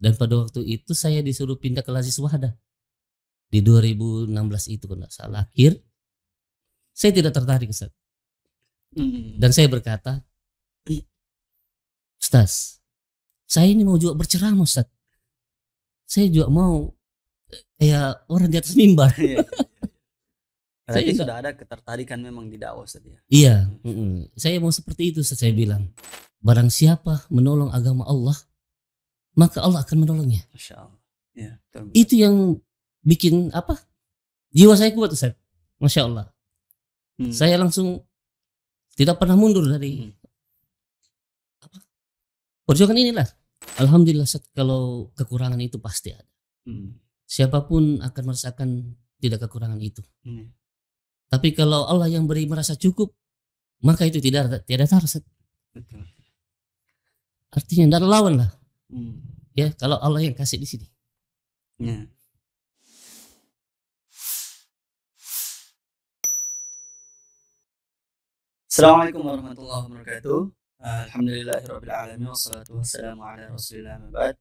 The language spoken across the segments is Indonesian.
Dan pada waktu itu saya disuruh pindah ke Lazis Wahda di 2016 itu kalau nggak salah. Akhir saya tidak tertarik, Ustaz. Dan saya berkata, Ustaz, saya ini mau juga berceramah, Ustaz. Saya juga mau kayak orang di atas mimbar. Berarti sudah ada ketertarikan memang di dakwah, Ustaz ya? Iya, saya mau seperti itu, Ustaz. Saya bilang, barang siapa menolong agama Allah, maka Allah akan menolongnya. Masya Allah. Ya, itu yang bikin apa? Jiwa saya kuat, Ustaz. Masya Allah. Saya langsung tidak pernah mundur dari perjuangan inilah. Alhamdulillah, Ustaz, kalau kekurangan itu pasti ada. Siapapun akan merasakan tidak kekurangan itu. Tapi kalau Allah yang beri merasa cukup, maka itu tidak ada Ustaz. Artinya tidak ada lawan lah. Ya, kalau Allah yang kasih di sini. Assalamualaikum warahmatullahi wabarakatuh. Alhamdulillahirabbil alamin wassalatu wassalamu ala Rasulillah mabad.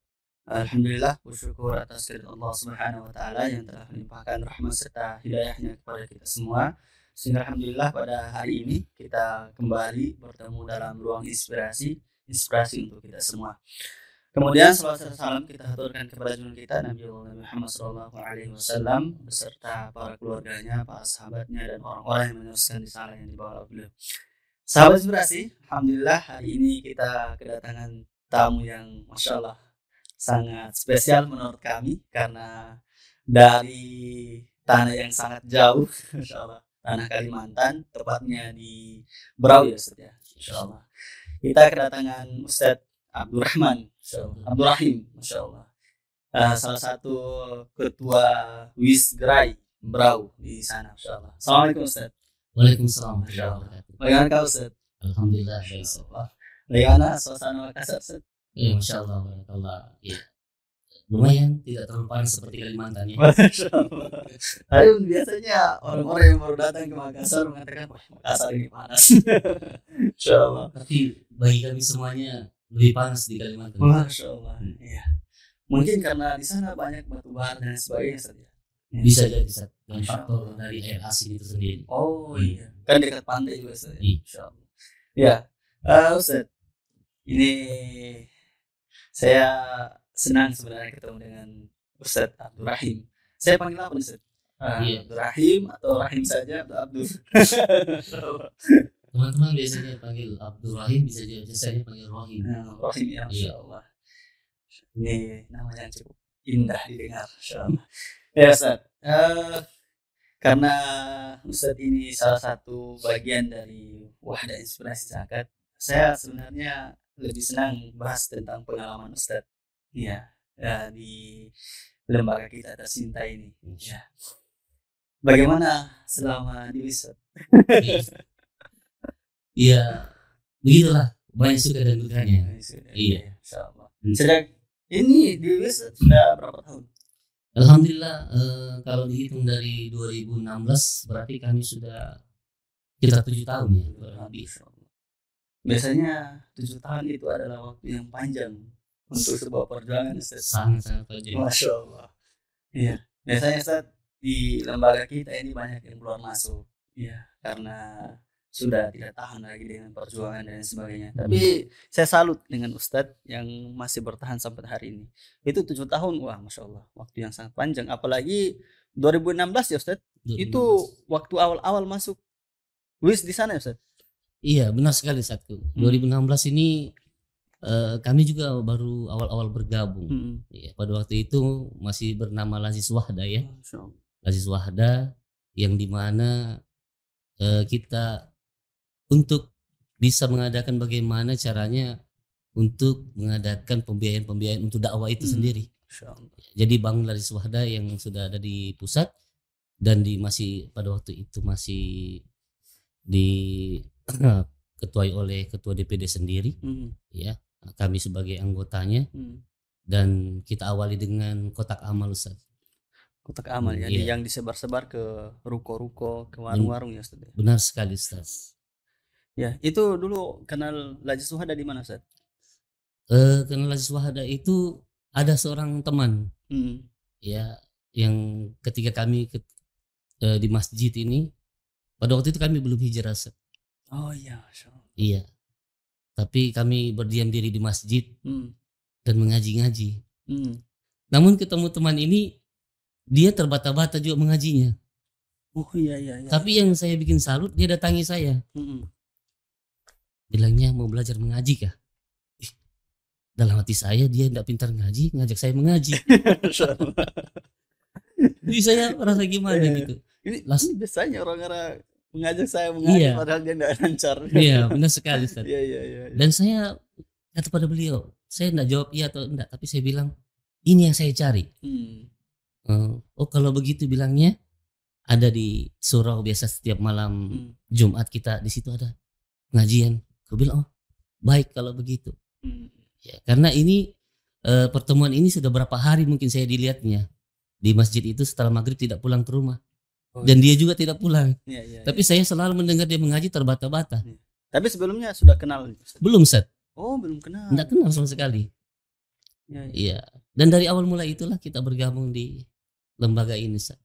Alhamdulillah, bersyukur atas kehadirat Allah Subhanahu wa taala yang telah melimpahkan rahmat serta hidayahnya kepada kita semua. Sehingga alhamdulillah pada hari ini kita kembali bertemu dalam ruang inspirasi untuk kita semua. Kemudian salawat serta salam kita haturkan kepada junjungan kita Nabi Muhammad SAW beserta para keluarganya, para sahabatnya, dan orang-orang yang meneruskan risalah yang dibawa oleh beliau. Sahabat inspirasi, alhamdulillah hari ini kita kedatangan tamu yang masya Allah sangat spesial menurut kami karena dari tanah yang sangat jauh, masya Allah, tanah Kalimantan, tepatnya di Berau ya Ustaz ya, masya Allah. Kita kedatangan Ustadz Abdurrahman, Abdurrahim, masya Allah, salah satu ketua Wisgerai Berau di sana, masya Allah. Assalamualaikum Ustaz. Waalaikumsalam. Masya Allah. Bagaimana kau Ustaz? Alhamdulillah, baik. Bagaimana suasana Makassar Ustaz? Ya, masya Allah, ya. Lumayan, tidak terlalu panas seperti Kalimantan ya. Masya Allah. Tapi biasanya orang-orang yang baru datang ke Makassar mengatakan, wah Makassar ini panas. Masya Allah. Tapi bagi kami semuanya lebih panas di Kalimantan. Masya Allah. Iya. Mungkin karena di sana banyak batu bara dan sebagainya saja. Bisa jadi Ustaz, dan faktor dari air asin itu sendiri. Oh iya. Kan dekat pantai juga Ustaz. Insya Allah. Ya, Ustaz. Ini saya senang sebenarnya ketemu dengan Ustaz Abdurrahim. Saya panggil apa Ustaz? Abdurrahim atau Rahim saja atau Abdur? Teman-teman biasanya panggil Abdurrahim, bisa juga saya panggil Rahim. Rahim ya, masya Allah. Ini namanya cukup indah didengar, masya Allah. Ya Ustaz, karena Ustaz ini salah satu bagian dari Wahda Inspirasi Zakat, saya sebenarnya lebih senang bahas tentang pengalaman Ustaz. Iya, di lembaga kita tercinta ini. Ya. Bagaimana selama di Wisat? Iya, begitulah, banyak suka dan dukanya. Iya, insyaallah. Sejak ini di Wisat sudah berapa tahun? Alhamdulillah, kalau dihitung dari 2016 berarti kami sudah kita 7 tahun ya, lebih. Biasanya 7 tahun itu adalah waktu yang panjang untuk sebuah perjuangan. Sangat panjang. Masya Allah. Iya. Biasanya Ustaz di lembaga kita ini banyak yang keluar masuk. Iya. Karena sudah tidak tahan lagi dengan perjuangan dan sebagainya. Tapi saya salut dengan Ustadz yang masih bertahan sampai hari ini. Itu 7 tahun, wah Masya Allah, waktu yang sangat panjang. Apalagi 2016 ya Ustadz, itu waktu awal-awal masuk WIS di sana ya Ustadz? Iya benar sekali Ustadz. 2016 ini kami juga baru awal-awal bergabung. Ya, pada waktu itu masih bernama Lazis Wahda ya. Lazis Wahda yang dimana kita untuk bisa mengadakan bagaimana caranya untuk mengadakan pembiayaan untuk dakwah itu sendiri. Jadi bangun Lazis Wahda yang sudah ada di pusat dan masih pada waktu itu masih diketuai oleh ketua DPD sendiri, ya kami sebagai anggotanya, dan kita awali dengan kotak amal Ustaz. Kotak amal ya, yang disebar-sebar ke ruko-ruko, ke warung-warung ya Ustaz. Benar sekali Ustaz. Ya, itu dulu kenal Lazis Wahda di mana Ustaz? Kenal Lazis Wahda itu ada seorang teman ya yang ketika kami di masjid ini, pada waktu itu kami belum hijrah. Oh iya, Masya Allah. Iya. Tapi kami berdiam diri di masjid dan mengaji-ngaji. Namun ketemu teman ini, dia terbata-bata juga mengajinya. Oh iya. Tapi yang saya bikin salut, dia datangi saya. Bilangnya mau belajar mengaji kah? Dalam hati saya, dia tidak pintar ngaji, ngajak saya mengaji. Jadi saya merasa gimana gitu. Ini biasanya orang-orang mengajak saya mengaji, padahal dia tidak lancar. Iya, benar sekali, Ustaz. Iya. Dan saya kata pada beliau, saya tidak jawab iya atau enggak, tapi saya bilang ini yang saya cari. Oh kalau begitu bilangnya, ada di surau biasa setiap malam Jumat kita di situ ada pengajian. Aku bilang, oh baik kalau begitu. Ya, karena ini pertemuan ini sudah berapa hari mungkin saya dilihatnya di masjid itu setelah maghrib tidak pulang ke rumah. Dan dia juga tidak pulang. Tapi saya selalu mendengar dia mengaji terbata-bata. Tapi sebelumnya sudah kenal? Belum, Ustaz. Oh, belum kenal. Tidak kenal sama sekali. Iya. Dan dari awal mulai itulah kita bergabung di lembaga ini, Ustaz.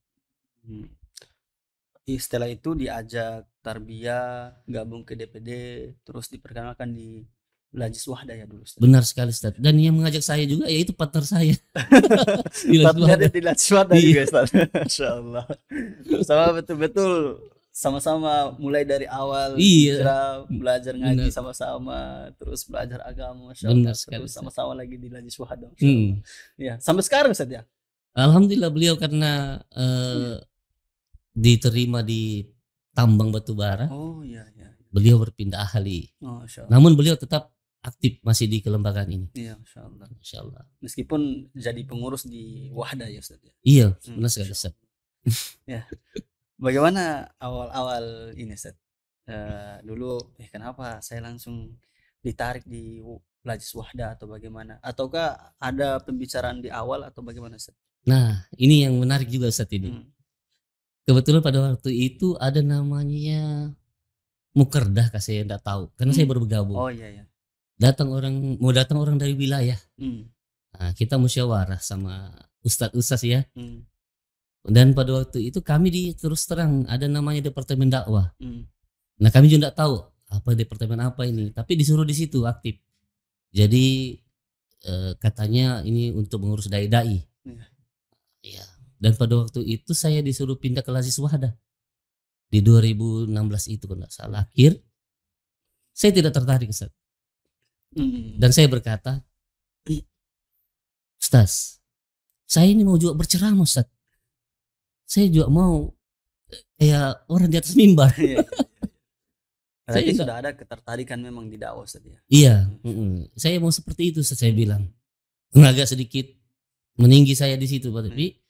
Setelah itu diajak tarbiyah, gabung ke DPD, terus diperkenalkan di Lajis Wahda ya dulu, Ustaz. Benar sekali, Ustaz. Dan yang mengajak saya juga yaitu partner saya. Partner di Lajis Wahda juga, Ustaz. Masya Allah. Sama betul-betul sama-sama mulai dari awal belajar ngaji sama-sama, terus belajar agama, Masya Allah. Terus sama-sama lagi di Lajis Wahda. Ya, sampai sekarang, Ustaz ya. Alhamdulillah beliau karena diterima di tambang batu bara. Oh iya. Beliau berpindah ahli. Oh, namun beliau tetap aktif masih di kelembagaan ini. Iya, Masya Allah. Meskipun jadi pengurus di Wahda ya, Ustaz ya. Iya, benar sekali, Ustaz. Ya. Bagaimana awal-awal ini, Ustaz? Dulu kenapa saya langsung ditarik di Lajis Wahda atau bagaimana? Ataukah ada pembicaraan di awal atau bagaimana, Ustaz? Nah, ini yang menarik juga, Ustaz ini. Kebetulan pada waktu itu ada namanya Mukerdah, saya tidak tahu karena saya baru bergabung. Oh iya. Mau datang orang dari wilayah. Nah, kita musyawarah sama ustadz ya. Dan pada waktu itu kami terus terang ada namanya departemen dakwah. Nah, kami juga tidak tahu apa departemen apa ini, tapi disuruh di situ aktif. Jadi katanya ini untuk mengurus dai-dai. Iya. Dan pada waktu itu saya disuruh pindah ke Lajis Wahda di 2016 itu kalau tidak salah. Akhir saya tidak tertarik, Ustaz. Dan saya berkata, Ustaz, saya ini mau juga berceramah, Ustaz. Saya juga mau kayak orang di atas mimbar. Saya sudah ada ketertarikan memang di dakwah, Ustaz ya. Iya, saya mau seperti itu, Ustaz, saya bilang. Agak sedikit meninggi saya di situ, tapi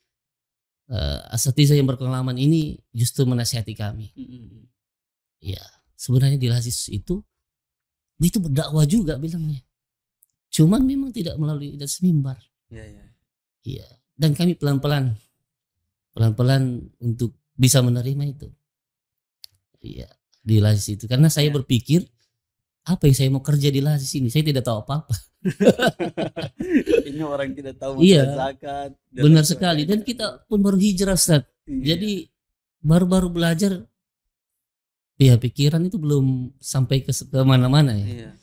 asatidzah yang berpengalaman ini justru menasihati kami. Ya, sebenarnya di Lajis itu berdakwah juga bilangnya. Cuman memang tidak melalui atas mimbar. Iya. Dan kami pelan-pelan untuk bisa menerima itu. Iya, di Lajis itu. Karena saya berpikir apa yang saya mau kerja di Lajis ini? Saya tidak tahu apa-apa. Ini orang tidak tahu zakat. Benar sekali. Dan kita pun baru hijrah, Ustaz. Jadi baru-baru belajar. Ya, pikiran itu belum sampai ke mana-mana ya.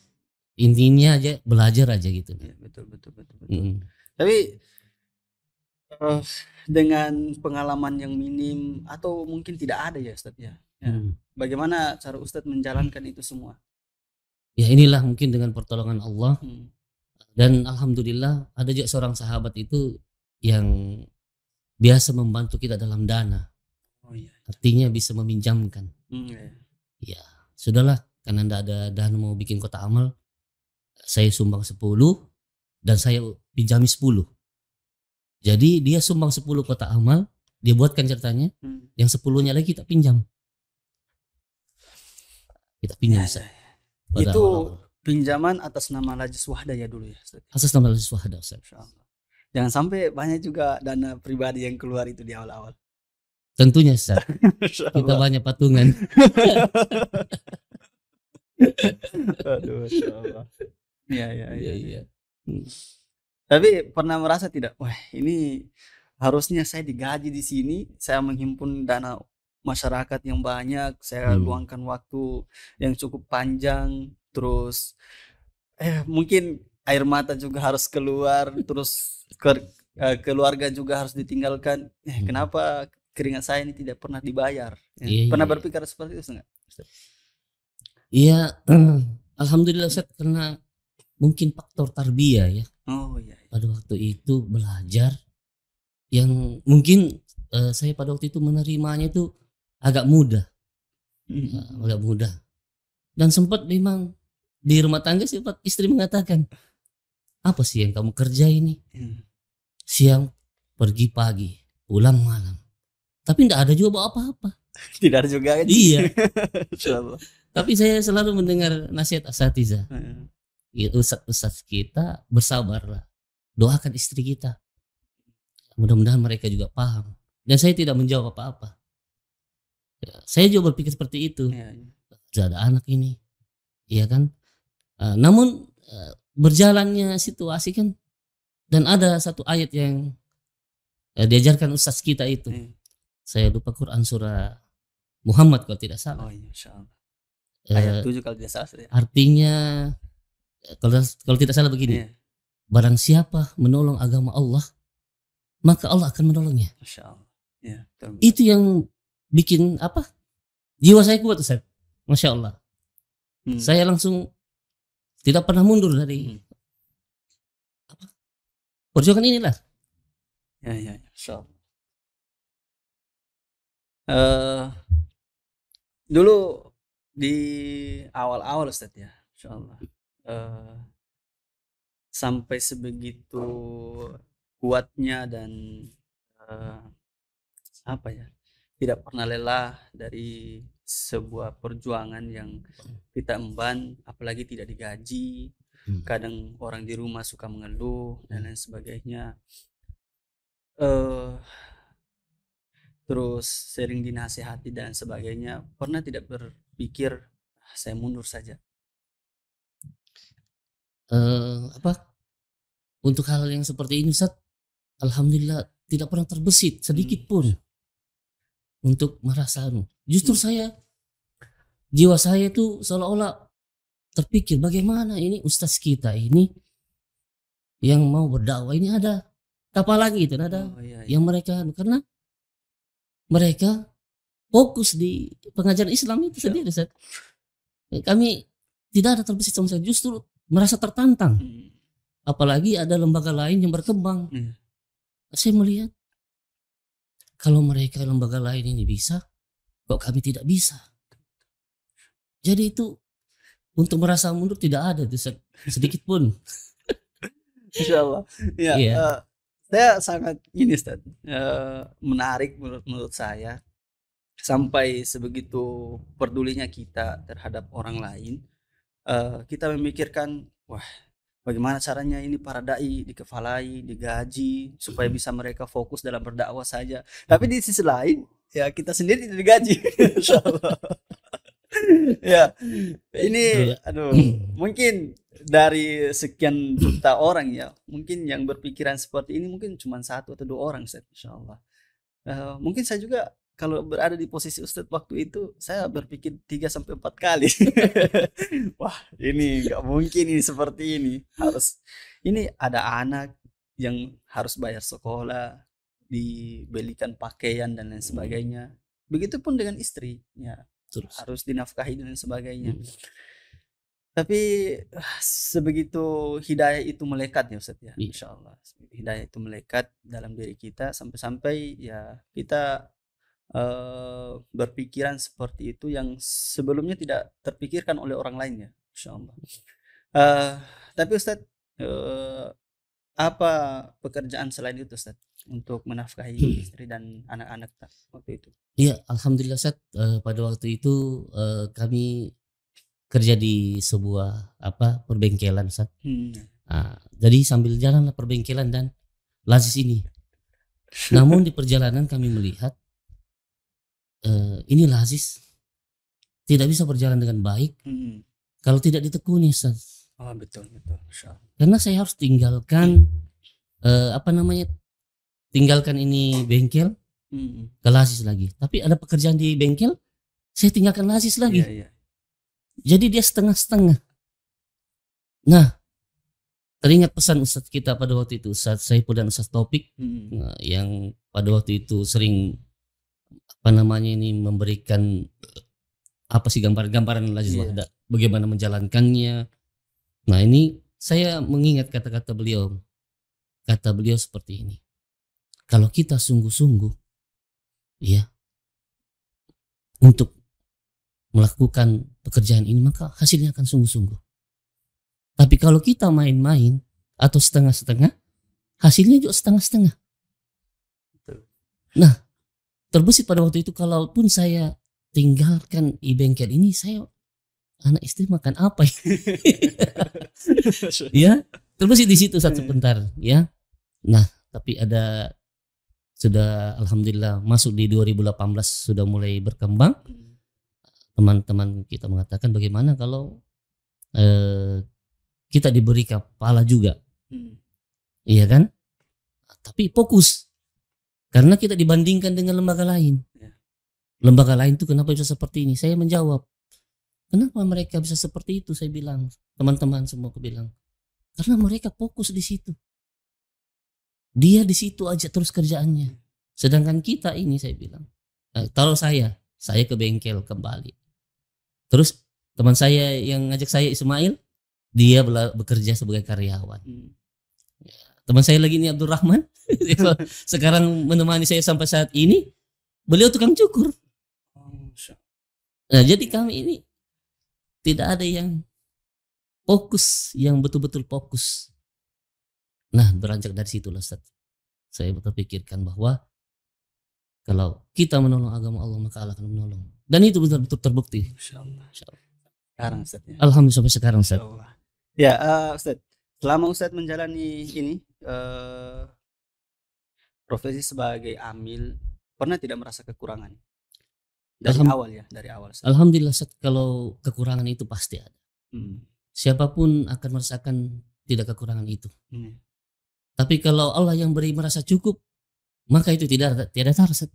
Intinya aja belajar aja gitu. Betul. Tapi dengan pengalaman yang minim atau mungkin tidak ada ya, Ustaz ya. Bagaimana cara Ustaz menjalankan itu semua? Ya inilah mungkin dengan pertolongan Allah. Dan alhamdulillah ada juga seorang sahabat itu yang biasa membantu kita dalam dana. Artinya bisa meminjamkan. Ya, sudahlah, karena tidak ada dana mau bikin kotak amal, saya sumbang 10 dan saya pinjami 10. Jadi dia sumbang 10 kotak amal, dia buatkan ceritanya, yang 10-nya lagi kita pinjam. Kita pinjam. Itu pinjaman atas nama Lajis Wahda ya dulu ya, Ustaz? Atas nama Lajis Wahda, Ustaz. Jangan sampai banyak juga dana pribadi yang keluar itu di awal-awal. Tentunya, Ustaz. Kita banyak patungan. Aduh, Masya Allah. Iya. Tapi pernah merasa tidak, wah ini harusnya saya digaji di sini, saya menghimpun dana masyarakat yang banyak, saya luangkan waktu yang cukup panjang, terus mungkin air mata juga harus keluar, terus keluarga juga harus ditinggalkan. Kenapa keringat saya ini tidak pernah dibayar? Pernah berpikir seperti itu enggak? Iya, alhamdulillah Ustaz, karena mungkin faktor tarbiyah ya. Oh iya. Pada waktu itu belajar yang mungkin saya pada waktu itu menerimanya itu agak mudah. Agak mudah. Dan sempat memang di rumah tangga sempat istri mengatakan, apa sih yang kamu kerja ini? Siang pergi pagi, pulang malam. Tapi tidak ada juga bawa apa-apa. Tidak ada juga kan? Iya. Tapi saya selalu mendengar nasihat asatidzah. Ustaz kita bersabarlah. Doakan istri kita. Mudah-mudahan mereka juga paham. Dan saya tidak menjawab apa-apa. Ya, saya juga berpikir seperti itu. Sudah ada anak ini. Iya kan? Namun berjalannya situasi kan. Dan ada satu ayat yang diajarkan ustaz kita itu. Saya lupa Quran surah Muhammad kalau tidak salah. Oh iya, insyaallah. Ayat 7 kalau tidak salah. Artinya kalau tidak salah begini. Barang siapa menolong agama Allah, maka Allah akan menolongnya. Masyaallah. Ya, itu yang bikin apa? Jiwa saya kuat Ustaz. Masya Allah. Saya langsung tidak pernah mundur dari perjuangan inilah. Ya, insyaallah. Dulu di awal-awal Ustaz ya, insyaallah. Sampai sebegitu kuatnya dan tidak pernah lelah dari sebuah perjuangan yang kita emban, apalagi tidak digaji. Kadang orang di rumah suka mengeluh dan lain sebagainya. Terus sering dinasihati dan sebagainya. Pernah tidak berpikir saya mundur saja? Untuk hal yang seperti ini Ustaz, alhamdulillah tidak pernah terbesit sedikit pun untuk merasa justru saya, jiwa saya itu seolah-olah terpikir bagaimana ini ustaz kita ini yang mau berdakwah ini ada apa lagi itu ada yang mereka karena mereka fokus di pengajaran Islam itu sendiri Ustaz. Kami tidak ada terbesit sama sekali, justru merasa tertantang. Apalagi ada lembaga lain yang berkembang. Saya melihat kalau mereka lembaga lain ini bisa, kok kami tidak bisa. Jadi itu untuk merasa mundur tidak ada sedikit pun. Insyaallah. Ya, saya sangat ini Ustaz, menarik menurut saya sampai sebegitu pedulinya kita terhadap orang lain. Kita memikirkan, wah bagaimana caranya ini para dai dikepalai, digaji supaya bisa mereka fokus dalam berdakwah saja. Tapi di sisi lain, ya kita sendiri tidak digaji. Insyaallah. Ya, ini mungkin dari sekian juta orang ya, mungkin yang berpikiran seperti ini mungkin cuma 1 atau 2 orang Ustaz, insyaallah. Mungkin saya juga kalau berada di posisi Ustaz waktu itu, saya berpikir 3 sampai 4 kali. Wah, ini nggak mungkin ini seperti ini. Ini ada anak yang harus bayar sekolah, dibelikan pakaian dan lain sebagainya. Begitupun dengan istri, ya. Harus dinafkahi dan sebagainya. Tapi sebegitu hidayah itu melekat ya Ustaz ya, insyaallah. Hidayah itu melekat dalam diri kita sampai ya kita berpikiran seperti itu yang sebelumnya tidak terpikirkan oleh orang lain ya, insyaallah. Tapi Ustaz, apa pekerjaan selain itu Ustaz untuk menafkahi istri dan anak-anak waktu itu? Iya, alhamdulillah Ustaz, pada waktu itu kami kerja di sebuah perbengkelan Ustaz. Jadi sambil jalanlah perbengkelan dan lazis ini. Namun di perjalanan kami melihat ini lazis tidak bisa berjalan dengan baik kalau tidak ditekuni Ustaz. Oh betul. Karena saya harus tinggalkan tinggalkan ini bengkel ke Lasis lagi. Tapi ada pekerjaan di bengkel, saya tinggalkan Lasis lagi. Jadi dia setengah-setengah. Nah, teringat pesan Ustadz kita pada waktu itu, Ustadz Saiful dan Ustadz Taufik, yang pada waktu itu sering memberikan gambaran Lasis Wahda, bagaimana menjalankannya. Nah, ini saya mengingat kata-kata beliau. Kata beliau seperti ini. Kalau kita sungguh-sungguh ya untuk melakukan pekerjaan ini, maka hasilnya akan sungguh-sungguh. Tapi kalau kita main-main atau setengah-setengah, hasilnya juga setengah-setengah. Nah, terbesit pada waktu itu, kalaupun saya tinggalkan e-bengkel ini, saya anak istri makan apa? Ya, terbesit di situ sebentar ya. Nah, tapi sudah alhamdulillah masuk di 2018 sudah mulai berkembang. Teman-teman kita mengatakan bagaimana kalau kita diberi kepala juga. Iya kan? Tapi fokus. Karena kita dibandingkan dengan lembaga lain. Lembaga lain itu kenapa bisa seperti ini? Saya menjawab, kenapa mereka bisa seperti itu? Saya bilang, teman-teman semua aku bilang, karena mereka fokus di situ. Dia di situ aja terus kerjaannya. Sedangkan kita ini, saya bilang, kalau saya ke bengkel kembali. Terus teman saya yang ngajak saya, Ismail, dia bekerja sebagai karyawan. Teman saya lagi ini Abdurrahman, sekarang menemani saya sampai saat ini, beliau tukang cukur. Nah, jadi kami ini tidak ada yang fokus, yang betul-betul fokus. Nah, beranjak dari situ Ustaz, saya berpikirkan bahwa kalau kita menolong agama Allah, maka Allah akan menolong. Dan itu betul-betul terbukti. Insyaallah. Sekarang Ustaz ya. Alhamdulillah sampai sekarang Ustaz. Ya, Ustaz, selama Ustaz menjalani ini profesi sebagai amil, pernah tidak merasa kekurangan? Dari awal Ustaz. Alhamdulillah Ustaz, kalau kekurangan itu pasti ada. Siapapun akan merasakan tidak kekurangan itu. Tapi kalau Allah yang beri merasa cukup, maka itu tidak Ustaz.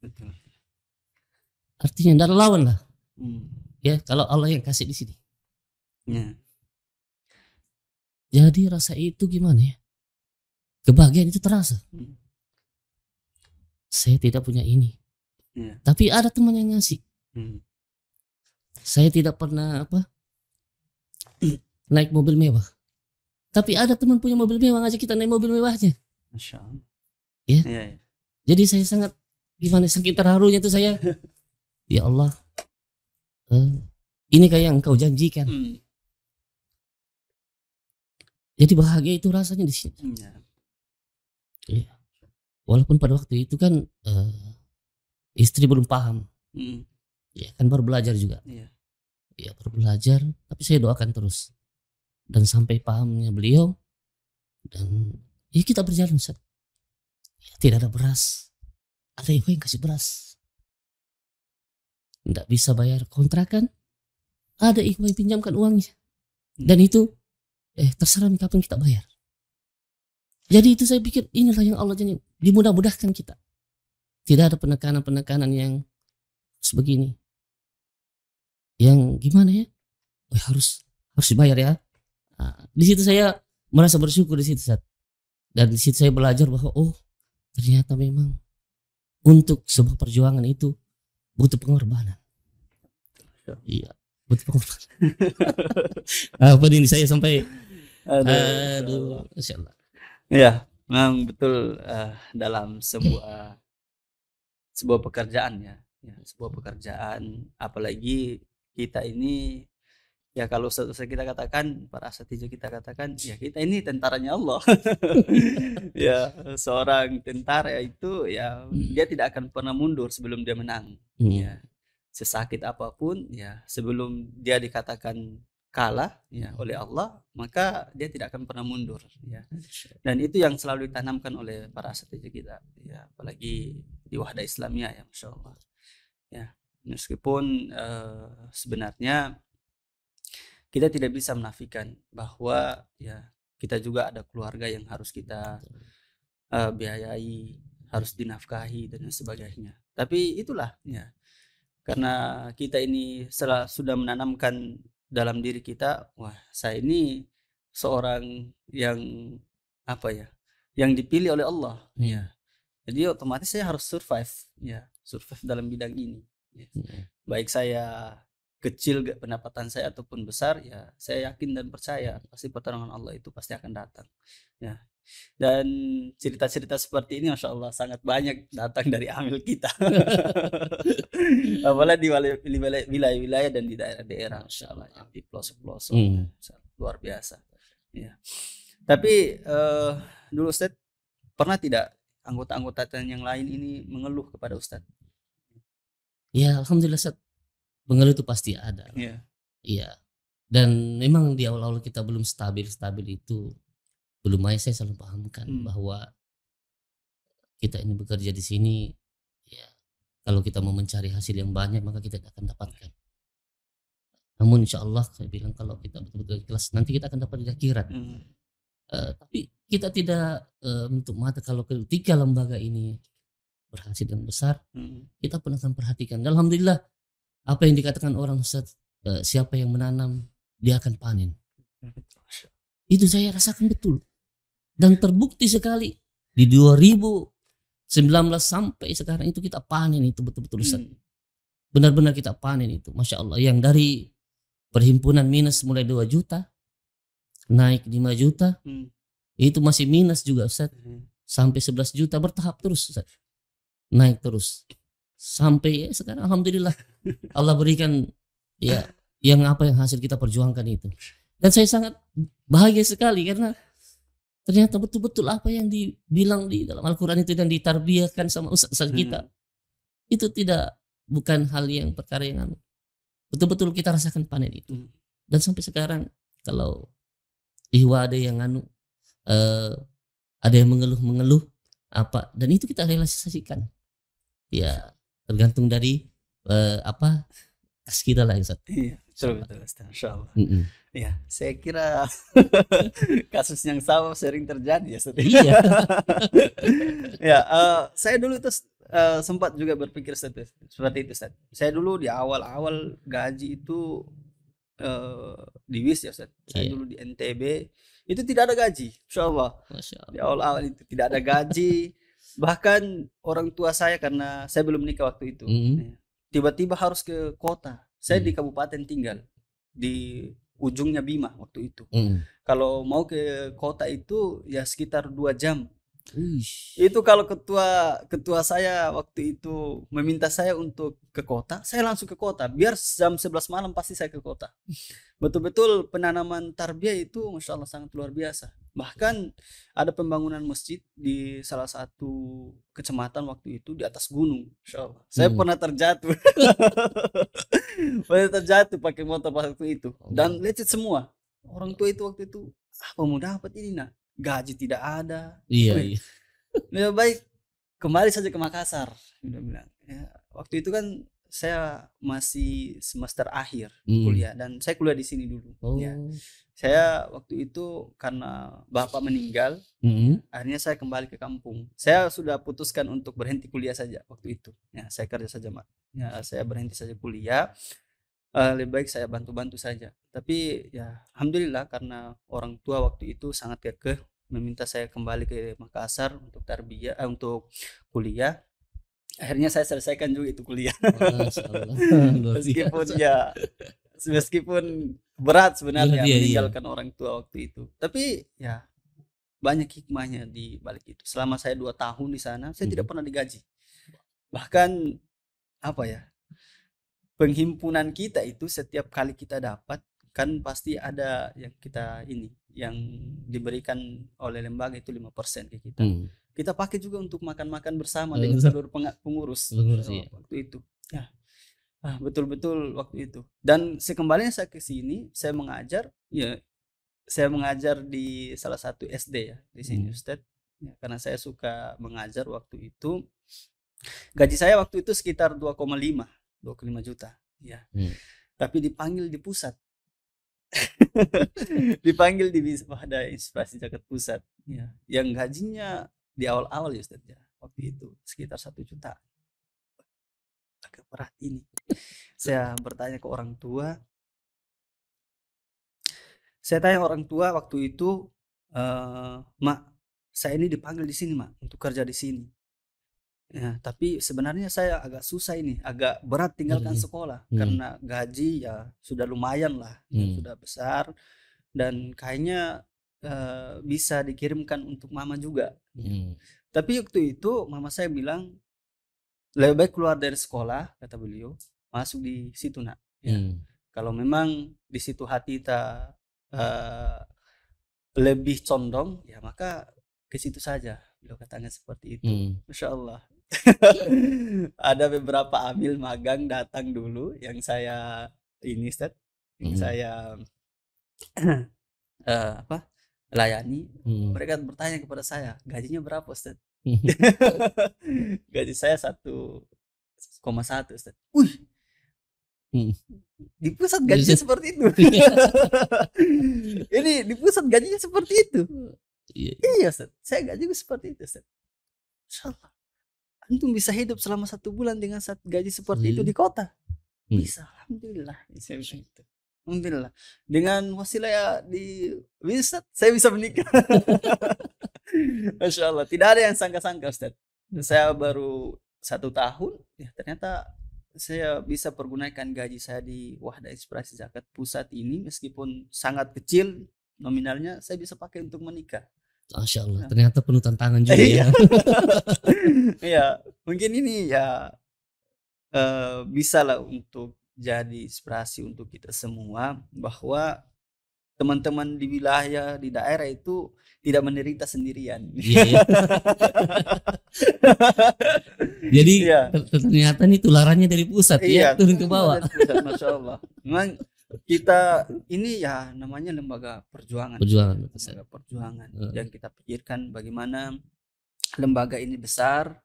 Betul. Artinya tidak ada lawan lah. Ya, kalau Allah yang kasih di sini. Jadi rasa itu gimana ya? Kebahagiaan itu terasa. Saya tidak punya ini. Tapi ada teman yang ngasih. Saya tidak pernah naik mobil mewah. Tapi ada teman punya mobil mewah, ngajak kita naik mobil mewahnya. Masya Allah. Ya. Jadi saya sangat saking terharunya itu saya. Ya Allah, ini kayak yang Engkau janjikan. Jadi bahagia itu rasanya di sini. Ya. Walaupun pada waktu itu kan istri belum paham. Ya, kan baru belajar juga. Ya, baru belajar, tapi saya doakan terus. Dan sampai pahamnya beliau, dan ya kita berjalan Ustaz. Ya, tidak ada beras, ada yang kasih beras. Tidak bisa bayar kontrakan, ada ikhwan yang pinjamkan uangnya. Dan itu terserah kapan kita bayar. Jadi itu saya pikir inilah yang Allah jadi dimudah-mudahkan kita. Tidak ada penekanan-penekanan yang sebegini. Yang gimana ya? Harus dibayar ya. Nah, di situ saya merasa bersyukur di situ Ustaz. Dan di situ saya belajar bahwa ternyata memang untuk sebuah perjuangan itu butuh pengorbanan. Iya, butuh pengorbanan. Apa ini saya sampai aduh, insyaallah. Ya, memang betul dalam sebuah pekerjaan ya, sebuah pekerjaan, apalagi kita ini ya, kalau kita katakan, para asatidz kita katakan, ya kita ini tentaranya Allah. Ya, seorang tentara itu ya dia tidak akan pernah mundur sebelum dia menang. Ya, sesakit apapun ya, sebelum dia dikatakan kalah ya oleh Allah, maka dia tidak akan pernah mundur ya. Dan itu yang selalu ditanamkan oleh para asatidz kita ya, apalagi di Wahda Islamiyah ya, Masya Allah. Ya, meskipun sebenarnya kita tidak bisa menafikan bahwa ya kita juga ada keluarga yang harus kita biayai, harus dinafkahi dan sebagainya. Tapi itulah ya, karena kita ini sudah menanamkan dalam diri kita, wah saya ini seorang yang apa ya, yang dipilih oleh Allah ya. Jadi otomatis saya harus survive dalam bidang ini ya. Baik saya kecil pendapatan saya ataupun besar, ya saya yakin dan percaya pasti pertolongan Allah itu pasti akan datang ya. Dan cerita-cerita seperti ini Masya Allah sangat banyak datang dari amil kita. Apalagi di wilayah-wilayah dan di daerah-daerah Masya Allah, yang di pelosok-pelosok luar biasa ya. Tapi dulu Ustaz, pernah tidak anggota-anggota yang lain ini mengeluh kepada Ustaz? Ya Alhamdulillah Ustaz, mengeluh itu pasti ada. Iya. Dan memang di awal-awal kita belum stabil itu, belum aja saya selalu pahamkan bahwa kita ini bekerja di sini, ya kalau kita mau mencari hasil yang banyak maka kita akan dapatkan. Namun insya Allah saya bilang kalau kita betul-betul ikhlas nanti kita akan dapat di akhirat. Tapi kita tidak menutup mata kalau ketika lembaga ini berhasil dan besar, kita pun akan perhatikan. Alhamdulillah apa yang dikatakan orang Ustaz, siapa yang menanam dia akan panen. Itu saya rasakan betul. Dan terbukti sekali di 2019 sampai sekarang itu kita panen itu betul-betul Ustaz. Benar-benar kita panen itu. Masya Allah. Yang dari perhimpunan minus mulai 2 juta naik 5 juta, itu masih minus juga Ustaz. Sampai 11 juta bertahap terus Ustaz. Naik terus. Sampai ya sekarang Alhamdulillah Allah berikan ya yang hasil kita perjuangkan itu. Dan saya sangat bahagia sekali karena ternyata betul-betul apa yang dibilang di dalam Al-Quran itu dan ditarbiyahkan sama ustaz kita itu bukan hal yang perkara yang betul-betul kita rasakan panen itu. Dan sampai sekarang kalau ihwa ada yang ada yang mengeluh apa, dan itu kita realisasikan ya tergantung dari kas kita lah Ustaz. Iya, betul Masya Allah. Ya, saya kira kasus yang sama sering terjadi ya Ustaz. Iya. Ya, saya dulu itu sempat juga berpikir seperti itu Ustaz. Saya dulu di awal-awal gaji itu di WIS ya Ustaz. Saya dulu di NTB itu tidak ada gaji, Masya Allah. Di awal-awal itu tidak ada gaji. Bahkan orang tua saya, karena saya belum menikah waktu itu, tiba-tiba harus ke kota. Saya di kabupaten tinggal di ujungnya Bima waktu itu. Kalau mau ke kota itu ya sekitar 2 jam. Itu kalau ketua saya waktu itu meminta saya untuk ke kota, saya langsung ke kota. Biar jam 11 malam pasti saya ke kota. Betul-betul penanaman tarbiyah itu Masya Allah sangat luar biasa. Bahkan ada pembangunan masjid di salah satu kecamatan waktu itu di atas gunung. Masya Allah. Saya pernah terjatuh. Pernah terjatuh pakai motor waktu itu. Dan lecet semua. Orang tua itu waktu itu, apa mau dapat ini nak? Gaji tidak ada. Iya. Lebih baik kembali saja ke Makassar. Dia bilang. Ya, waktu itu kan saya masih semester akhir kuliah dan saya kuliah di sini dulu. Ya. Saya waktu itu karena bapak meninggal, akhirnya saya kembali ke kampung. Saya sudah putuskan untuk berhenti kuliah saja waktu itu. Ya, saya kerja saja, Mak. Ya, saya berhenti saja kuliah. Lebih baik saya bantu-bantu saja. Tapi ya alhamdulillah karena orang tua waktu itu sangat kekeh meminta saya kembali ke Makassar untuk tarbiyah, untuk kuliah. Akhirnya saya selesaikan juga itu kuliah. Meskipun berat sebenarnya meninggalkan orang tua waktu itu. Tapi ya banyak hikmahnya di balik itu. Selama saya 2 tahun di sana, saya tidak pernah digaji. Bahkan apa ya? Penghimpunan kita itu setiap kali kita dapat kan pasti ada yang yang diberikan oleh lembaga itu 5% ke kita. Kita pakai juga untuk makan-makan bersama dengan seluruh pengurus waktu itu. Ya. Betul-betul waktu itu. Dan sekembalinya saya ke sini, saya mengajar di salah satu SD ya di sini Ustaz. Ya, karena saya suka mengajar waktu itu. Gaji saya waktu itu sekitar 2,5 juta ya. Tapi dipanggil di pusat. Dipanggil di Wisma Inspirasi Jakarta Pusat ya. Yang gajinya di awal-awal ya Ustaz ya. Waktu itu sekitar 1 juta. Agak berat ini. Saya bertanya ke orang tua. Saya tanya orang tua waktu itu, "Mak, saya ini dipanggil di sini, Mak, untuk kerja di sini. Ya, tapi sebenarnya saya agak susah ini, agak berat tinggalkan sekolah karena gaji ya sudah lumayan lah, ya sudah besar dan kayaknya bisa dikirimkan untuk mama juga." Tapi waktu itu mama saya bilang, "Lebih baik keluar dari sekolah," kata beliau, "masuk di situ, Nak. Ya, kalau memang di situ hati kita lebih condong, ya maka ke situ saja." Beliau katanya seperti itu. Masya Allah. Ada beberapa amil magang datang dulu yang saya ini Ustaz, yang saya layani. Mereka bertanya kepada saya, "Gajinya berapa, Ustaz?" Gaji saya 1,1 Ustaz. Wih, di pusat gajinya seperti itu. Ini di pusat gajinya seperti itu. Iya Ustaz, saya gajinya seperti itu Ustaz. Insyaallah. Antum bisa hidup selama 1 bulan dengan gaji seperti itu di kota? Bisa, alhamdulillah. Saya bisa itu. Alhamdulillah. Dengan wasilah ya bisa, saya bisa menikah. Masya Allah. Tidak ada yang sangka-sangka Ustaz. Saya baru 1 tahun, ya ternyata saya bisa pergunakan gaji saya di Wahda Inspirasi Zakat Pusat ini meskipun sangat kecil nominalnya, saya bisa pakai untuk menikah. Masya Allah, ternyata penuh tantangan juga ya. Iya, mungkin ini ya bisa lah untuk jadi inspirasi untuk kita semua bahwa teman-teman di wilayah, di daerah itu tidak menderita sendirian. Jadi ternyata ini tularannya dari pusat ya, turun ke bawah. Masya Allah. Memang kita ini ya namanya lembaga perjuangan. Lembaga perjuangan. Yang kita pikirkan bagaimana lembaga ini besar,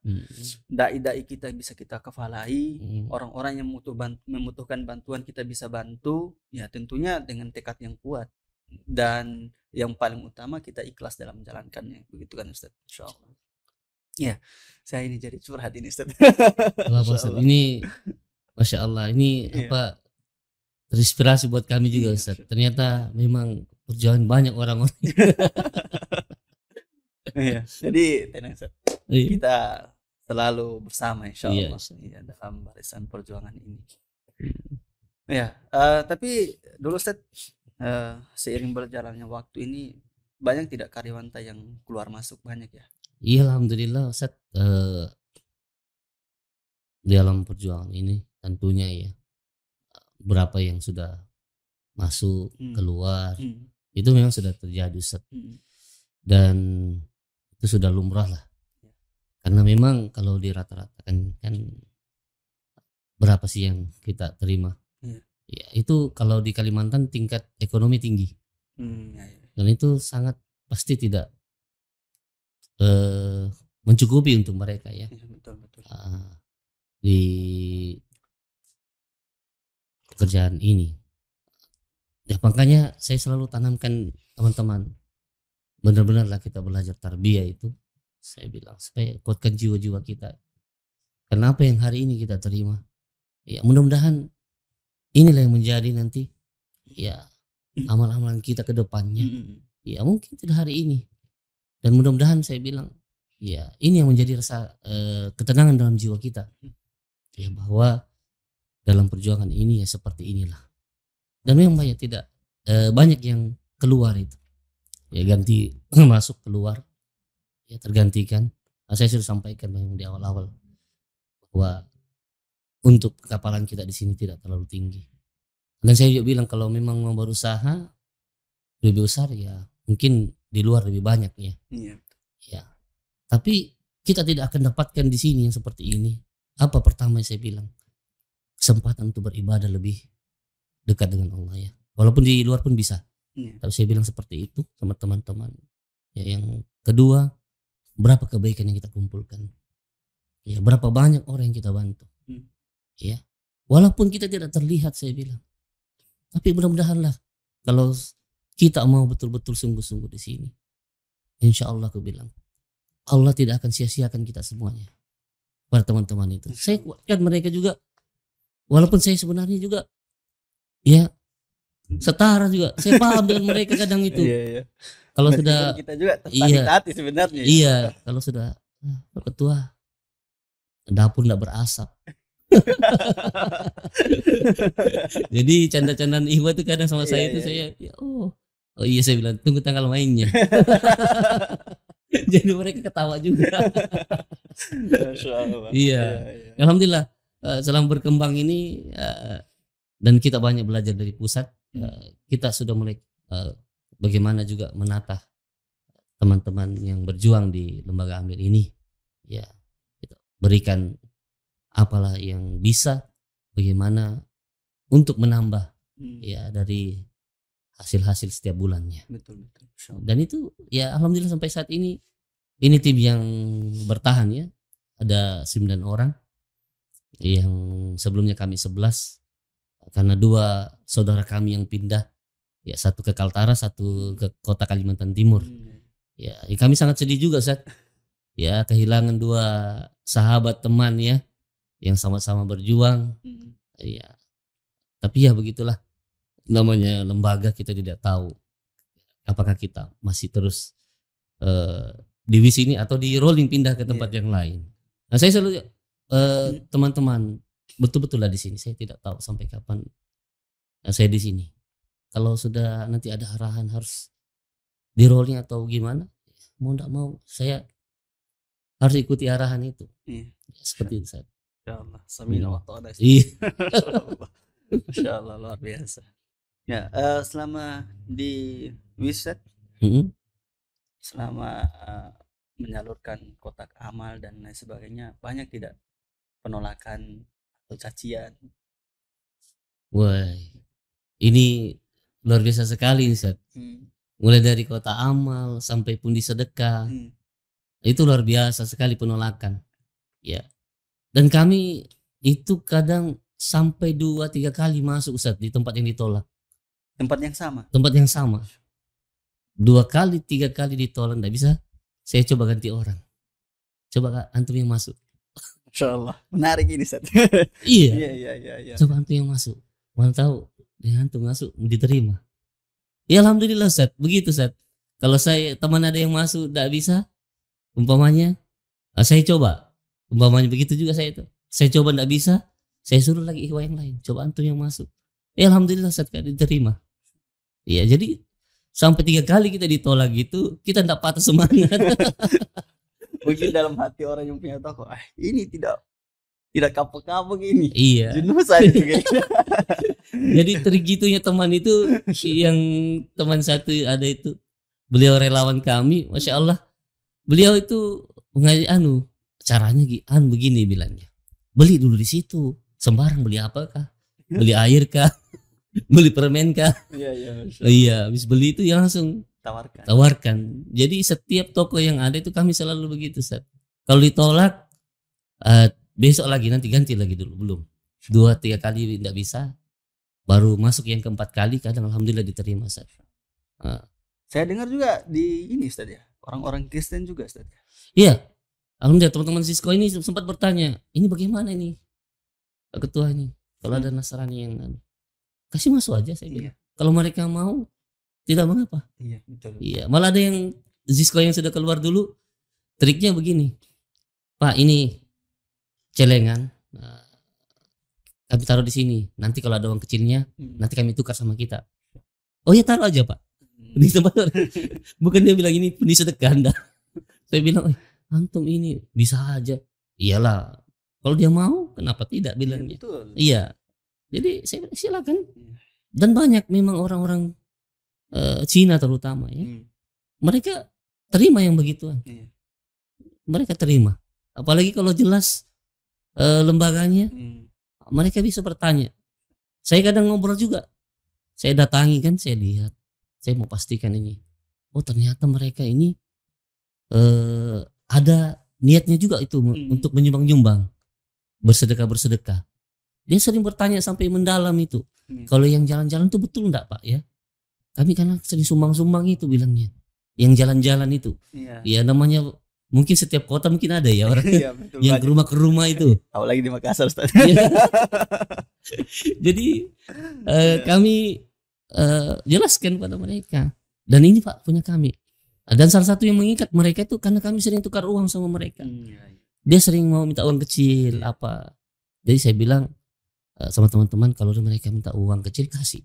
dai-dai kita bisa kita kafalai, orang-orang yang membutuhkan bantuan kita bisa bantu, ya tentunya dengan tekad yang kuat. Dan yang paling utama kita ikhlas dalam menjalankannya. Begitu kan Ustaz? Insyaallah. Ya, saya ini jadi curhat ini Ustaz. Ini Masya Allah, ini apa terinspirasi buat kami juga Ustaz. Ternyata memang perjuangan banyak orang-orang. Iya, jadi tenang Ustaz. Kita selalu bersama insya Allah dalam barisan perjuangan ini. Ya, tapi dulu Ustaz, seiring berjalannya waktu ini banyak tidak karyawanta yang keluar masuk banyak ya? Iya, alhamdulillah Ustaz. Dalam perjuangan ini tentunya ya berapa yang sudah masuk keluar itu memang sudah terjadi Ustaz. Dan itu sudah lumrah lah. Karena memang kalau dirata-ratakan kan berapa sih yang kita terima? Ya, itu kalau di Kalimantan tingkat ekonomi tinggi. Dan itu sangat pasti tidak mencukupi untuk mereka ya. Betul. Di pekerjaan ini. Ya makanya saya selalu tanamkan teman-teman, benar-benarlah kita belajar tarbiyah itu. Saya bilang supaya kuatkan jiwa-jiwa kita. Kenapa yang hari ini kita terima? Ya mudah-mudahan inilah yang menjadi nanti ya amal-amalan kita ke depannya. Ya mungkin tidak hari ini. Dan mudah-mudahan saya bilang ya ini yang menjadi rasa ketenangan dalam jiwa kita. Ya bahwa dalam perjuangan ini ya seperti inilah. Dan memang banyak yang keluar itu. Ya ganti masuk keluar ya tergantikan. Saya sudah sampaikan memang di awal-awal bahwa untuk kekapalan kita di sini tidak terlalu tinggi. Dan saya juga bilang kalau memang mau berusaha lebih besar ya mungkin di luar lebih banyak ya. Ya. Tapi kita tidak akan dapatkan di sini yang seperti ini. Apa pertama yang saya bilang? Kesempatan untuk beribadah lebih dekat dengan Allah ya. Walaupun di luar pun bisa. Tapi saya bilang seperti itu sama teman-teman. Ya, yang kedua, berapa kebaikan yang kita kumpulkan. Ya, berapa banyak orang yang kita bantu. Ya. Walaupun kita tidak terlihat saya bilang. Tapi mudah-mudahanlah kalau kita mau betul-betul sungguh-sungguh di sini. Insya Allah aku bilang Allah tidak akan sia-siakan kita semuanya. Para teman-teman itu. Saya kuatkan mereka juga. Walaupun saya sebenarnya juga ya setara juga. Saya paham dengan mereka kadang itu. Iya. Kalau Meskipun sudah kita juga tertatih sebenarnya. Iya, kalau sudah Pak Ketua dapur enggak berasap. Jadi canda-candaan Ikhwan itu kadang sama saya itu saya oh iya saya bilang tunggu tanggal mainnya. Jadi mereka ketawa juga. Masya Allah. Iya. Alhamdulillah selama berkembang ini dan kita banyak belajar dari pusat, kita sudah mulai bagaimana juga menata teman-teman yang berjuang di lembaga Amir ini. Ya, kita berikan apalah yang bisa, bagaimana untuk menambah ya dari hasil-hasil setiap bulannya. Betul. Dan itu ya alhamdulillah sampai saat ini tim yang bertahan ya. Ada 9 orang yang sebelumnya kami 11 karena 2 saudara kami yang pindah ya, satu ke Kaltara, satu ke kota Kalimantan Timur. Ya, kami sangat sedih juga Ustaz. Ya, kehilangan 2 sahabat teman ya yang sama-sama berjuang. Ya. Tapi ya begitulah. Namanya lembaga, kita tidak tahu apakah kita masih terus di sini atau di rolling pindah ke tempat yang lain. Nah, saya selalu teman-teman betul-betul lah di sini. Saya tidak tahu sampai kapan saya di sini. Kalau sudah nanti ada arahan harus di rolling atau gimana, mau tidak mau saya harus ikuti arahan itu. Ya, seperti itu saya. Insyaallah. Samina wa ta'ala. Insyaallah luar biasa. Ya, selama di Wisat, selama menyalurkan kotak amal dan lain sebagainya, banyak tidak penolakan atau cacian? Wah, ini luar biasa sekali Ustaz. Mulai dari kota amal sampai pun di sedekah, itu luar biasa sekali penolakan. Ya, dan kami itu kadang sampai 2-3 kali masuk Ustaz di tempat yang ditolak. Tempat yang sama? Tempat yang sama. 2 kali 3 kali ditolak tidak bisa, saya coba ganti orang. Coba antum yang masuk. Insyaallah. Menarik ini Ustaz. Iya. Coba antum yang masuk. Mana tahu dengan antum masuk diterima. Ya alhamdulillah Ustaz, begitu Ustaz. Kalau saya teman ada yang masuk tidak bisa, umpamanya saya coba. Umpamanya begitu juga saya itu. Saya coba tidak bisa, saya suruh lagi ikhwan yang lain. Coba antum yang masuk. Ya alhamdulillah Ustaz diterima. Iya, jadi sampai 3 kali kita ditolak gitu, kita tidak patah semangat. Mungkin dalam hati orang yang punya toko, ini tidak kapok-kapok ini. Iya. Jenuh saya juga. Jadi tergitunya teman itu, yang teman satu ada itu, beliau relawan kami, masya Allah. Beliau itu caranya begini bilangnya. Beli dulu di situ, sembarang beli apakah? Beli air kah? Beli permen kah? Iya, habis beli itu ya langsung tawarkan. Jadi setiap toko yang ada itu kami selalu begitu Ustaz. Kalau ditolak besok lagi, nanti ganti lagi dulu, belum 2-3 kali tidak bisa, baru masuk yang keempat kali, kadang alhamdulillah diterima Ustaz. Saya dengar juga di ini Ustaz ya, orang-orang Kristen juga Ustaz. Iya, alhamdulillah teman-teman Sisko ini sempat bertanya, ini bagaimana ini Pak Ketua ini, kalau ada Nasrani yang kasih masuk aja saya bilang. Kalau mereka mau tidak mengapa. Iya, betul. Iya, malah ada yang Sisko yang sudah keluar dulu, triknya begini, Pak ini celengan, kami taruh di sini. Nanti kalau ada uang kecilnya, nanti kami tukar sama kita. Oh ya taruh aja Pak. Di tempat bukan dia bilang ini pundi sedekah Anda. Saya bilang, antum ini bisa aja. Iyalah, kalau dia mau, kenapa tidak bilangnya? Iya. Jadi saya bilang silakan. Dan banyak memang orang-orang Cina terutama ya. Mereka terima yang begituan. Mereka terima. Apalagi kalau jelas lembaganya, mereka bisa bertanya. Saya kadang ngobrol juga. Saya datangi kan, saya lihat. Saya mau pastikan ini. Oh ternyata mereka ini ada niatnya juga itu untuk menyumbang-nyumbang. Bersedekah. Dia sering bertanya sampai mendalam itu. Kalau yang jalan-jalan itu betul enggak Pak ya? Kami kan sering sumbang-sumbang itu bilangnya. Yang jalan-jalan itu. Ya namanya mungkin setiap kota mungkin ada ya orang Iya, betul yang ke rumah itu. Apalagi di Makassar, Ustaz. Jadi kami jelaskan pada mereka, dan ini Pak punya kami. Dan salah satu yang mengikat mereka itu karena kami sering tukar uang sama mereka. Dia sering mau minta uang kecil apa. Jadi saya bilang sama teman-teman, kalau mereka minta uang kecil kasih.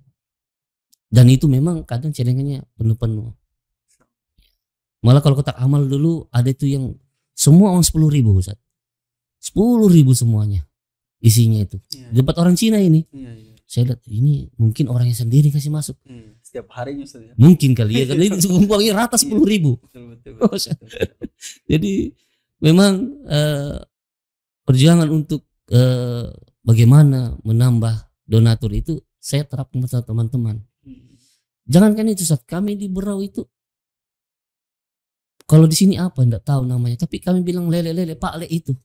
Dan itu memang kadang celengannya penuh-penuh. Malah kalau kotak amal dulu ada itu yang semua uang 10.000 Ustaz. 10.000 semuanya isinya itu. Dapat orang Cina ini. Saya lihat ini mungkin orangnya sendiri kasih masuk. Setiap harinya Ustaz ya. Mungkin kali ya, karena itu uangnya rata 10.000. Betul. Jadi memang perjuangan untuk bagaimana menambah donatur itu saya terapkan bersama teman-teman. Jangankan itu Ustaz, kami di Berau itu kalau di sini apa enggak tahu namanya, tapi kami bilang lele Pak Le itu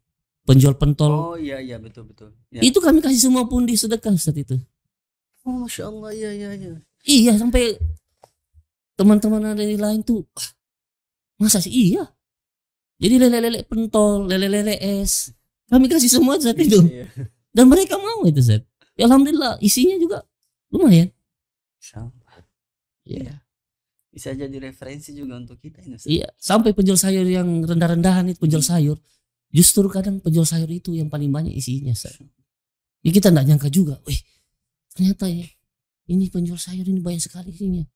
penjual pentol. Oh iya betul. Ya. Itu kami kasih semua pundi sedekah Ustaz itu. Oh Masya Allah, iya. Iya, sampai teman-teman ada di lain tuh, masa sih? Iya. Jadi lele pentol, lele es, kami kasih semua Ustaz itu. Iya. Dan mereka mau itu Ustaz. Ya, alhamdulillah isinya juga lumayan. Iya. Bisa jadi referensi juga untuk kita ini. Iya, sampai penjual sayur yang rendah-rendahan itu penjual sayur. Justru kadang penjual sayur itu yang paling banyak isinya. Ya, kita enggak nyangka juga. Wih, ternyata ya ini penjual sayur ini banyak sekali isinya.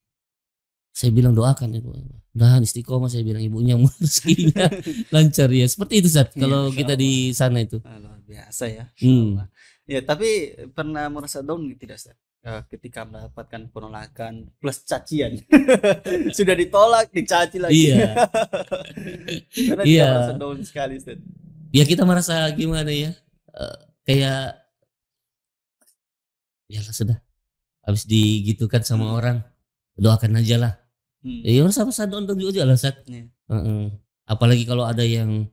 Saya bilang doakan itu. Dan istiqomah, saya bilang ibunya rezekinya lancar ya. Seperti itu Zat kalau kita di sana itu. Luar biasa ya. Ya, tapi pernah merasa down tidak Ustaz? Ketika mendapatkan penolakan plus cacian. Sudah ditolak, dicaci lagi. Iya. Karena kita merasa down sekali Ustaz. Ya, kita merasa gimana ya? Kayak ya sudah. Habis digitukan sama orang, doakan aja lah. Ya sama-sama down juga lah Ustaz. Apalagi kalau ada yang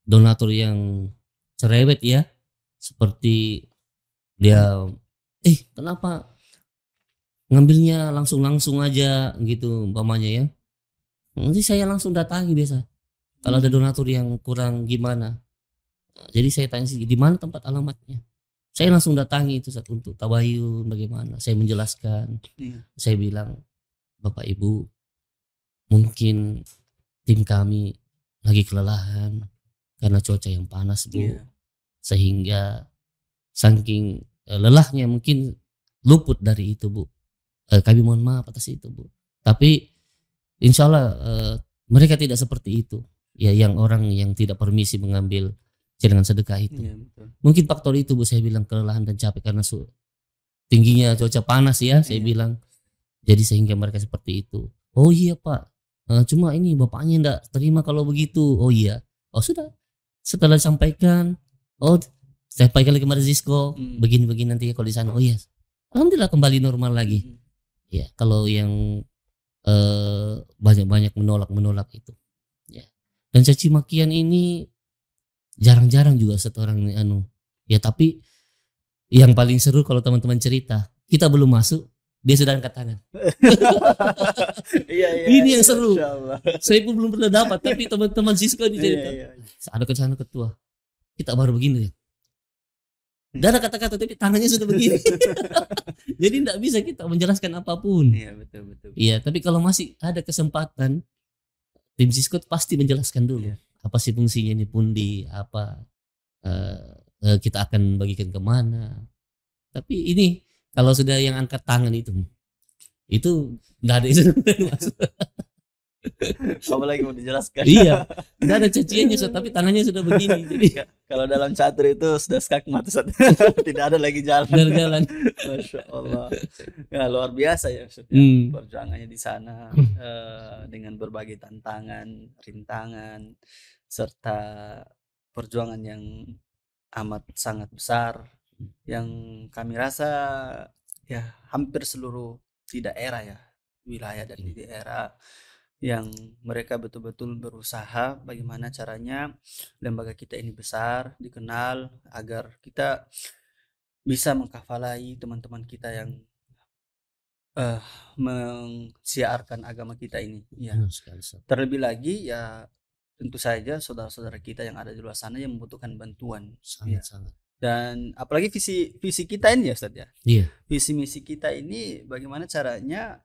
donatur yang cerewet ya. Seperti dia kenapa ngambilnya langsung aja gitu umpamanya ya. Nanti saya langsung datangi biasa. Kalau ada donatur yang kurang gimana. Jadi saya tanya sih di mana tempat alamatnya. Saya langsung datangi itu Ustaz untuk tabayun bagaimana. Saya menjelaskan. Saya bilang, Bapak Ibu, mungkin tim kami lagi kelelahan karena cuaca yang panas Bu. Sehingga saking lelahnya mungkin luput dari itu Bu. Kami mohon maaf atas itu Bu. Tapi insya Allah mereka tidak seperti itu. Ya, yang orang yang tidak permisi mengambil celengan sedekah itu. Mungkin faktor itu Bu, saya bilang kelelahan dan capek karena tingginya cuaca panas ya. Saya bilang jadi sehingga mereka seperti itu. Oh iya Pak, cuma ini bapaknya enggak terima kalau begitu. Oh iya. Oh sudah. Setelah disampaikan, saya sampaikan lagi kepada Zisco, begini nanti kalau di sana. Oh iya. Alhamdulillah kembali normal lagi. Ya, kalau yang banyak menolak itu. Ya. Dan caci makian ini jarang-jarang juga seorang ya, tapi yang paling seru kalau teman-teman cerita, kita belum masuk, dia sudah angkat tangan. Ini yang seru. Saya pun belum pernah dapat, tapi teman-teman Sisko dicerita. Ada ketua, kita baru begini. Tidak ada kata-kata, tapi tangannya sudah begini. Jadi tidak bisa kita menjelaskan apapun. Iya, betul. Iya, tapi kalau masih ada kesempatan, tim Sisko pasti menjelaskan dulu. Apa sih fungsinya ini pundi, apa kita akan bagikan kemana. Tapi ini kalau sudah yang angkat tangan itu nggak ada itu. Apalagi mau dijelaskan. Iya, nggak ada caciannya tapi tangannya sudah begini. Jadi kalau dalam catur itu sudah skakmat, tidak ada lagi jalan. Masya Allah. Ya, luar biasa ya perjuangannya di sana dengan berbagai tantangan, rintangan, serta perjuangan yang amat sangat besar yang kami rasa ya hampir seluruh di daerah ya, wilayah dan di daerah yang mereka betul-betul berusaha bagaimana caranya lembaga kita ini besar, dikenal agar kita bisa mengkafalai teman-teman kita yang mensiarkan agama kita ini ya. Terlebih lagi ya tentu saja saudara-saudara kita yang ada di luar sana yang membutuhkan bantuan. Sangat-sangat. Dan apalagi visi kita ini ya Ustaz ya. Iya. Visi misi kita ini bagaimana caranya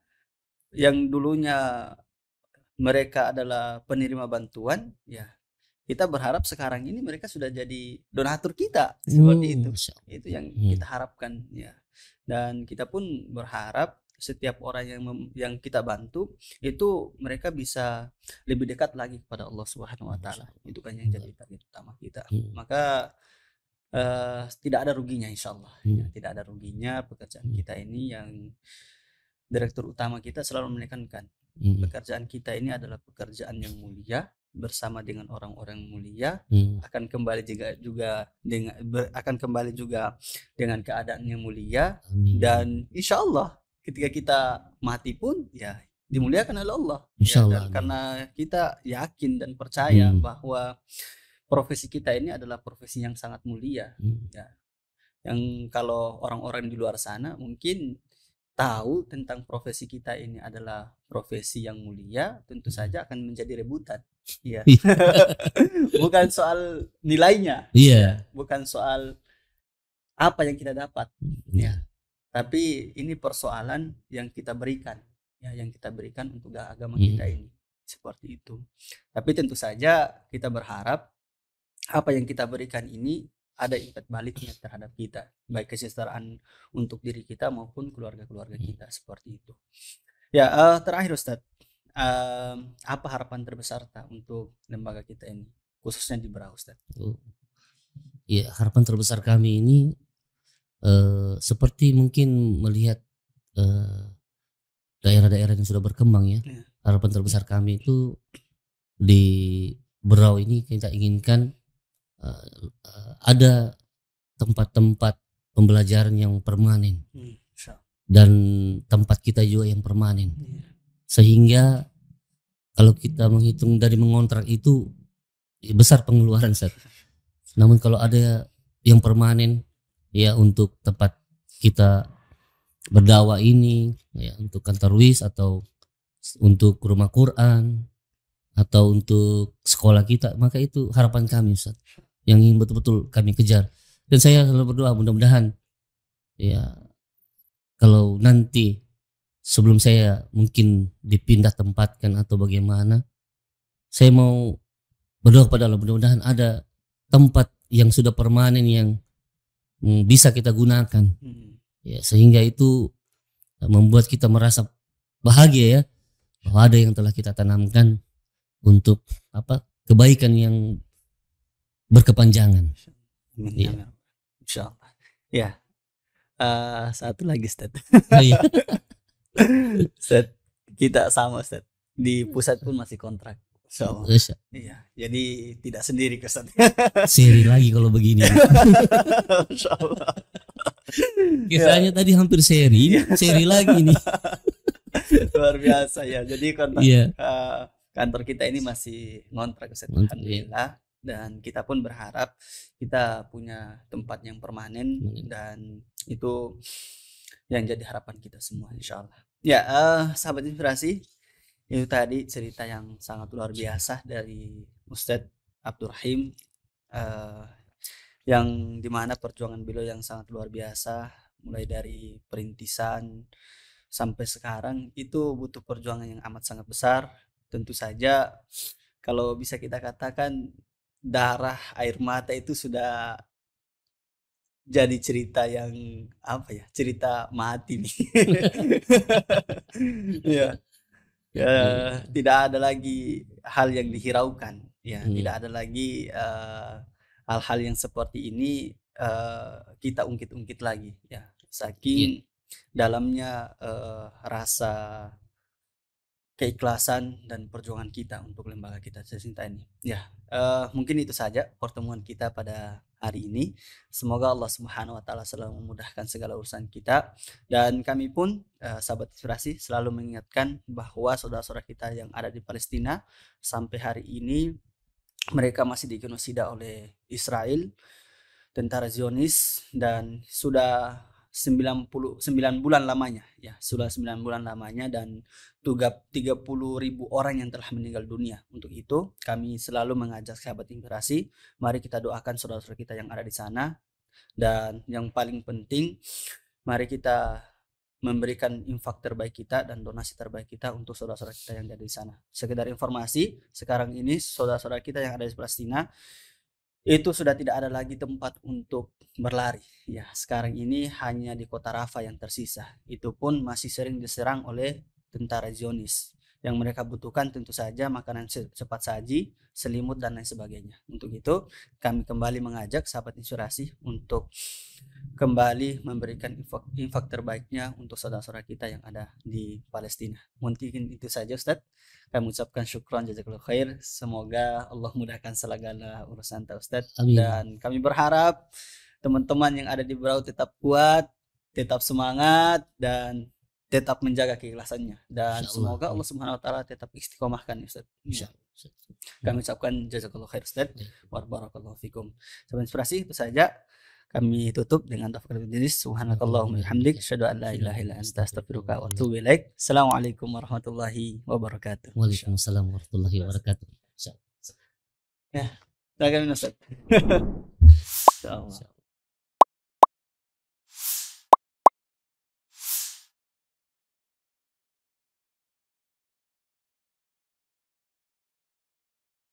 yang dulunya mereka adalah penerima bantuan, ya kita berharap sekarang ini mereka sudah jadi donatur kita seperti itu. Itu yang kita harapkan ya. Dan kita pun berharap setiap orang yang kita bantu itu mereka bisa lebih dekat lagi kepada Allah Subhanahu wa taala. Itu kan yang jadi target utama kita. Maka tidak ada ruginya insyaallah. Ya, tidak ada ruginya pekerjaan kita ini. Yang direktur utama kita selalu menekankan pekerjaan kita ini adalah pekerjaan yang mulia, bersama dengan orang-orang mulia, akan kembali akan kembali juga dengan keadaan yang mulia. Dan insya Allah ketika kita mati pun ya dimuliakan oleh Allah ya, dan karena kita yakin dan percaya bahwa profesi kita ini adalah profesi yang sangat mulia ya. Yang kalau orang-orang di luar sana mungkin tahu tentang profesi kita ini adalah profesi yang mulia, tentu saja akan menjadi rebutan. Iya. Bukan soal nilainya. Iya. Bukan soal apa yang kita dapat. Ya. Tapi ini persoalan yang kita berikan, ya, yang kita berikan untuk agama kita ini. Seperti itu. Tapi tentu saja kita berharap apa yang kita berikan ini ada impact baliknya terhadap kita, baik kesejahteraan untuk diri kita maupun keluarga-keluarga kita, seperti itu. Ya, terakhir Ustadz, apa harapan terbesar untuk lembaga kita ini, khususnya di Berau Ustadz? Ya, harapan terbesar kami ini seperti mungkin melihat daerah-daerah yang sudah berkembang ya. Harapan terbesar kami itu di Berau ini kita inginkan ada tempat-tempat pembelajaran yang permanen dan tempat kita juga yang permanen, sehingga kalau kita menghitung dari mengontrak itu besar pengeluaran Ustaz. Namun kalau ada yang permanen ya, untuk tempat kita berdakwah ini ya, untuk kantor WIS atau untuk rumah Quran atau untuk sekolah kita, maka itu harapan kami Ustaz, yang ingin betul-betul kami kejar. Dan saya selalu berdoa mudah-mudahan ya, kalau nanti sebelum saya mungkin dipindah tempatkan atau bagaimana, saya mau berdoa kepada Allah mudah-mudahan ada tempat yang sudah permanen yang bisa kita gunakan ya, sehingga itu membuat kita merasa bahagia ya, bahwa ada yang telah kita tanamkan untuk kebaikan yang berkepanjangan. Ya. Insyaallah. Ya. Satu lagi Ustaz. Ustaz, kita sama Ustaz. Di pusat pun masih kontrak. Insyaallah. Iya, jadi tidak sendiri Ustaz. Seri lagi kalau begini. Insyaallah. Kisahnya tadi hampir seri lagi nih. Luar biasa ya. Jadi kantor kita ini masih ngontrak Ustaz. Alhamdulillah. Dan kita pun berharap kita punya tempat yang permanen, dan itu yang jadi harapan kita semua insyaallah. Ya, sahabat inspirasi, itu tadi cerita yang sangat luar biasa dari Ustadz Abdul Rahim, yang dimana perjuangan beliau yang sangat luar biasa, mulai dari perintisan sampai sekarang itu butuh perjuangan yang amat sangat besar. Tentu saja kalau bisa kita katakan darah air mata itu sudah jadi cerita yang cerita mati nih. Tidak ada lagi hal yang dihiraukan ya, tidak ada lagi hal-hal yang seperti ini kita ungkit-ungkit lagi ya, saking dalamnya rasa keikhlasan dan perjuangan kita untuk lembaga kita tercinta ini. Ya, mungkin itu saja pertemuan kita pada hari ini. Semoga Allah Subhanahu wa taala selalu memudahkan segala urusan kita, dan kami pun sahabat inspirasi selalu mengingatkan bahwa saudara-saudara kita yang ada di Palestina sampai hari ini mereka masih digenosida oleh Israel, tentara Zionis, dan sudah 99 bulan lamanya ya, sudah 9 bulan lamanya, dan 30.000 orang yang telah meninggal dunia. Untuk itu kami selalu mengajak sahabat Inspirasi, mari kita doakan saudara-saudara kita yang ada di sana, dan yang paling penting mari kita memberikan infak terbaik kita dan donasi terbaik kita untuk saudara-saudara kita yang ada di sana. Sekedar informasi, sekarang ini saudara-saudara kita yang ada di Palestina itu sudah tidak ada lagi tempat untuk berlari ya. Sekarang ini hanya di kota Rafah yang tersisa, itu pun masih sering diserang oleh tentara Zionis. Yang mereka butuhkan tentu saja makanan cepat saji, selimut, dan lain sebagainya. Untuk itu kami kembali mengajak sahabat Inspirasi untuk kembali memberikan infak terbaiknya untuk saudara-saudara kita yang ada di Palestina. Mungkin itu saja Ustadz. Kami ucapkan syukran jazakallahu khair. Semoga Allah mudahkan segala urusan Ustadz. Dan kami berharap teman-teman yang ada di Berau tetap kuat, tetap semangat, dan tetap menjaga keikhlasannya. Dan semoga Allah Subhanahu wa taala tetap istiqomahkan Ustaz. Kami ucapkan jazakallahu khair Ustaz. Wa barakallahu fikum. Sahabat Inspirasi, itu saja. Kami tutup dengan taufiq jenis. Subhanakallahumma bihamdik, asyhadu an la ilaha illa anta, astaghfiruka wa atubu ilaik. Assalamualaikum warahmatullahi wabarakatuh. Waalaikumsalam warahmatullahi wabarakatuh. Ya, silakan Ustaz. Insyaallah.